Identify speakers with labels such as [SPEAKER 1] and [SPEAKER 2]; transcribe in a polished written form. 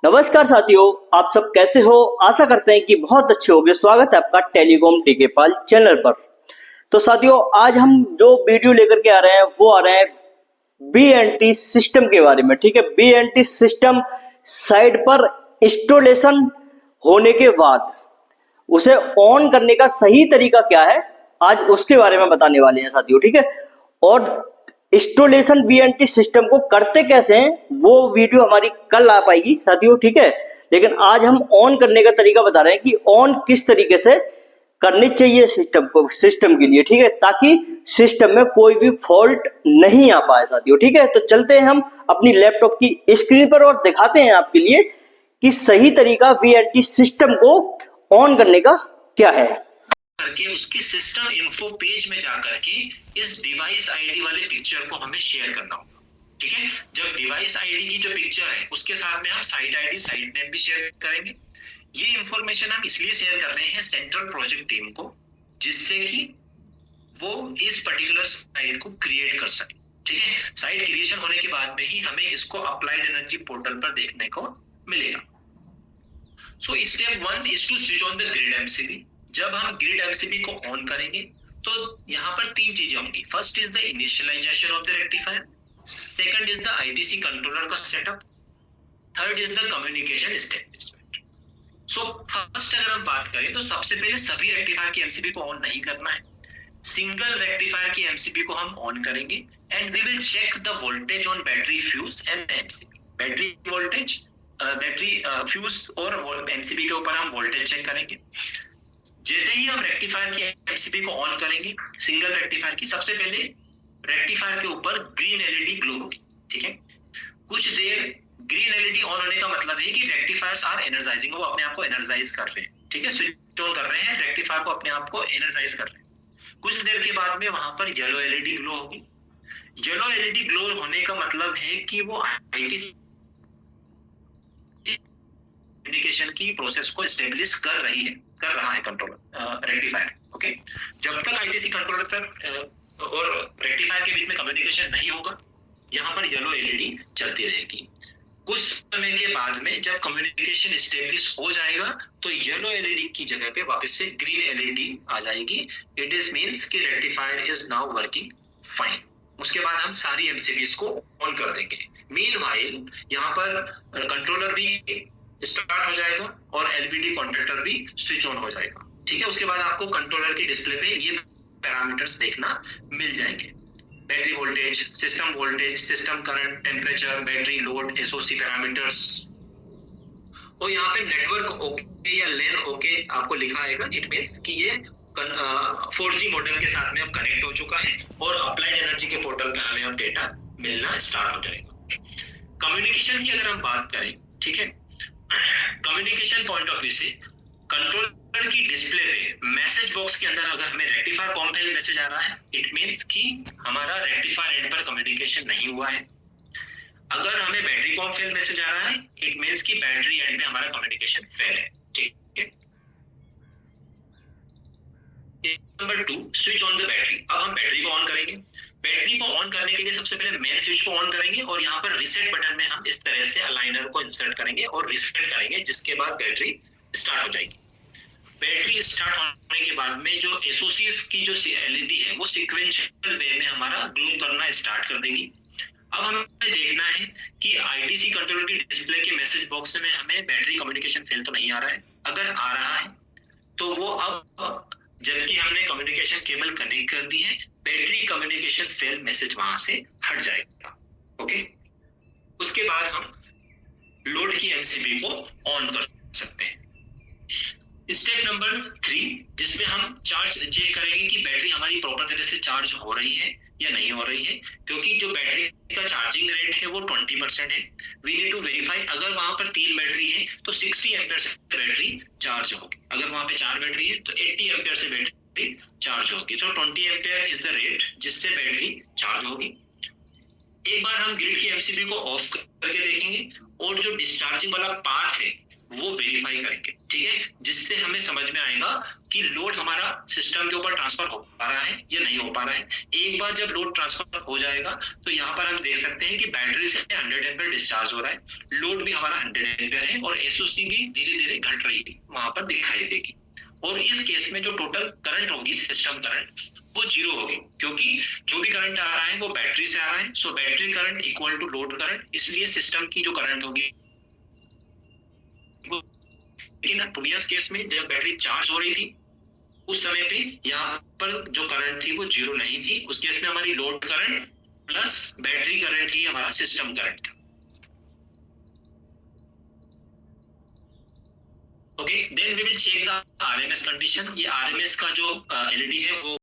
[SPEAKER 1] नमस्कार साथियों, आप सब कैसे हो। आशा करते हैं कि बहुत अच्छे होंगे। स्वागत है आपका टेलीकॉम टीके पाल चैनल पर। तो साथियों, आज हम जो वीडियो लेकर के आ रहे हैं वो आ रहे हैं बीएनटी सिस्टम के बारे में। ठीक है, बीएनटी सिस्टम साइट पर इंस्टॉलेशन होने के बाद उसे ऑन करने का सही तरीका क्या है, आज उसके बारे में बताने वाले हैं साथियों। ठीक है, और इंस्टॉलेशन बीएनटी सिस्टम को करते कैसे हैं वो वीडियो हमारी कल आ पाएगी साथियों। ठीक है, लेकिन आज हम ऑन करने का तरीका बता रहे हैं कि ऑन किस तरीके से करनी चाहिए सिस्टम के लिए। ठीक है, ताकि सिस्टम में कोई भी फॉल्ट नहीं आ पाए साथियों। ठीक है, तो चलते हैं हम अपनी लैपटॉप की स्क्रीन पर और दिखाते हैं आपके लिए कि सही तरीका बीएनटी सिस्टम को ऑन करने का क्या है।
[SPEAKER 2] करके उसके सिस्टम इन्फो पेज में जाकर के इस डिवाइस आईडी वाले पिक्चर को हमें शेयर करना होगा। ठीक है, जब डिवाइस आईडी की जो पिक्चर है उसके साथ में हम साइट आईडी साइट नेम भी शेयर करेंगे। ये इंफॉर्मेशन हम इसलिए शेयर कर रहे हैं सेंट्रल प्रोजेक्ट टीम को, जिससे कि वो इस पर्टिकुलर साइट को क्रिएट कर सके। ठीक है, साइट क्रिएशन होने के बाद में ही हमें इसको अप्लाइड एनर्जी पोर्टल पर देखने को मिलेगा। So step 1 is to switch on the grid MCB. जब हम ग्रिड एमसीबी को ऑन करेंगे तो यहाँ पर तीन चीजें होंगी। First is the initialization of the rectifier, second is the ITC controller का setup, third is the communication establishment. So first अगर हम बात करें तो सबसे पहले सभी रेक्टिफायर की एमसीबी को ऑन नहीं करना है। सिंगल रेक्टिफायर की एमसीबी को हम ऑन करेंगे and we will check the voltage on battery fuse and MCB. Battery voltage, battery fuse और एमसीबी के ऊपर हम वोल्टेज चेक करेंगे। जैसे ही हम रेक्टिफायर की एमसीबी को ऑन करेंगे, सिंगल रेक्टिफायर की, सबसे पहले रेक्टिफायर के ऊपर ग्रीन एलईडी ग्लो होगी। ठीक है, कुछ देर ग्रीन एलईडी ऑन होने का मतलब है कि रेक्टिफायर्स आर एनर्जाइजिंग, वो अपने आप को एनर्जाइज कर रहे हैं। ठीक है, स्विच ऑन कर रहे हैं, रेक्टिफायर को अपने आप को एनर्जाइज कर रहे हैं। कुछ देर के बाद में वहां पर येलो एलईडी ग्लो होगी। येलो एलईडी ग्लो होने का मतलब है कि वो आईटीसी कम्युनिकेशन की प्रोसेस को एस्टेब्लिश कर रहा है कंट्रोलर रेक्टिफायर। ओके, जब तक आईटीसी कंट्रोलर पर और रेक्टिफायर के बीच में कम्युनिकेशन नहीं होगा, यहाँ पर येलो एलईडी चलती रहेगी। कुछ समय के बाद में जब कम्युनिकेशन एस्टेब्लिश हो जाएगा तो येलो एलईडी की जगह पे वापस से ग्रीन एलईडी आ जाएगी। इट इज मींस कि rectifier is now working fine. उसके बाद हम सारी एमसीबीज को ऑन कर देंगे। मीनवाइल यहाँ पर कंट्रोलर भी स्टार्ट हो जाएगा और एलबीडी कॉन्ट्रैक्टर भी स्विच ऑन हो जाएगा। ठीक है, उसके बाद आपको कंट्रोलर की डिस्प्ले पे ये पैरामीटर्स देखना मिल जाएंगे। Battery voltage, system current, temperature, battery load, SOC parameters. और यहाँ पे नेटवर्क ओके या लेन ओके आपको लिखा आएगा। इट मींस कि ये 4G मॉडेम के साथ में अब कनेक्ट हो चुका है और अप्लाइड एनर्जी के पोर्टल पे हमें अब डेटा मिलना स्टार्ट हो जाएगा। कम्युनिकेशन की अगर हम बात करें, ठीक है, कम्युनिकेशन पॉइंट ऑफ व्यू से कंट्रोलर की डिस्प्ले पे मैसेज बॉक्स के अंदर अगर हमें रेक्टिफायर कॉम फेल मैसेज आ रहा है, इट मींस कि हमारा रेक्टिफायर एंड पर कम्युनिकेशन नहीं हुआ है। अगर हमें बैटरी कॉम फेल मैसेज आ रहा है, इट मींस कि बैटरी एंड में हमारा कम्युनिकेशन फेल है। ठीक है, number 2, switch on the battery. अब हम बैटरी को ऑन करेंगे। बैटरी को ऑन करने के लिए सबसे पहले मेन स्विच को ऑन करेंगे और यहाँ पर रीसेट बटन में हम इस तरह से अलाइनर को इंसर्ट करेंगे और रीसेट करेंगे, जिसके बाद बैटरी स्टार्ट हो जाएगी। बैटरी स्टार्ट होने के बाद में जो एसओसीज की जो एलईडी है वो सीक्वेंशियल वे में हमारा ग्लो करना स्टार्ट कर देगी। अब हमें देखना है कि आईटीसी कंट्रोलर की डिस्प्ले के मैसेज बॉक्स में हमें बैटरी कम्युनिकेशन फेल तो नहीं आ रहा है। अगर आ रहा है तो वो अब जबकि हमने कम्युनिकेशन केबल कनेक्ट कर दी है, बैटरी कम्युनिकेशन फेल मैसेज वहां से हट जाएगा। ओके, उसके बाद हम लोड की एमसीबी को ऑन कर सकते हैं। स्टेप नंबर 3, जिसमें हम चार्ज चेक करेंगे कि बैटरी हमारी प्रॉपर तरह से चार्ज हो रही है या नहीं हो रही है, क्योंकि जो बैटरी का चार्जिंग रेट है वो 20% है। We need to verify. अगर वहां पर 3 बैटरी है तो 60 एम्पियर से बैटरी चार्ज होगी। अगर वहां पे 4 बैटरी है तो 80 एम्पियर से बैटरी चार्ज होगी। तो 20 एम्पियर इज द रेट जिससे बैटरी चार्ज होगी। एक बार हम ग्रिड की एमसीबी को ऑफ करके देखेंगे और जो डिस्चार्जिंग वाला पाथ है वो वेरीफाई करेंगे, ठीक है, जिससे हमें समझ में आएगा कि लोड हमारा सिस्टम के ऊपर ट्रांसफर हो पा रहा है या नहीं हो पा रहा है। एक बार जब लोड ट्रांसफर हो जाएगा तो यहाँ पर हम देख सकते हैं कि बैटरी से 100 एम्पीयर डिस्चार्ज हो रहा है, लोड भी हमारा 100 एम्पीयर है और एसओसी भी धीरे धीरे घट रही है, वहां पर दिखाई देगी। और इस केस में जो टोटल करंट होगी, सिस्टम करंट, वो 0 होगी, क्योंकि जो भी करंट आ रहा है वो बैटरी से आ रहा है। So battery current equal to load current, इसलिए सिस्टम की जो करंट होगी। लेकिन प्रीवियस केस में जब बैटरी चार्ज हो रही थी उस समय पे यहाँ पर जो करंट थी वो 0 नहीं थी। उस केस में हमारी load current plus battery current ही हमारा सिस्टम करंट था। Okay, then we will check the RMS condition. ये आरएमएस का जो एलईडी है वो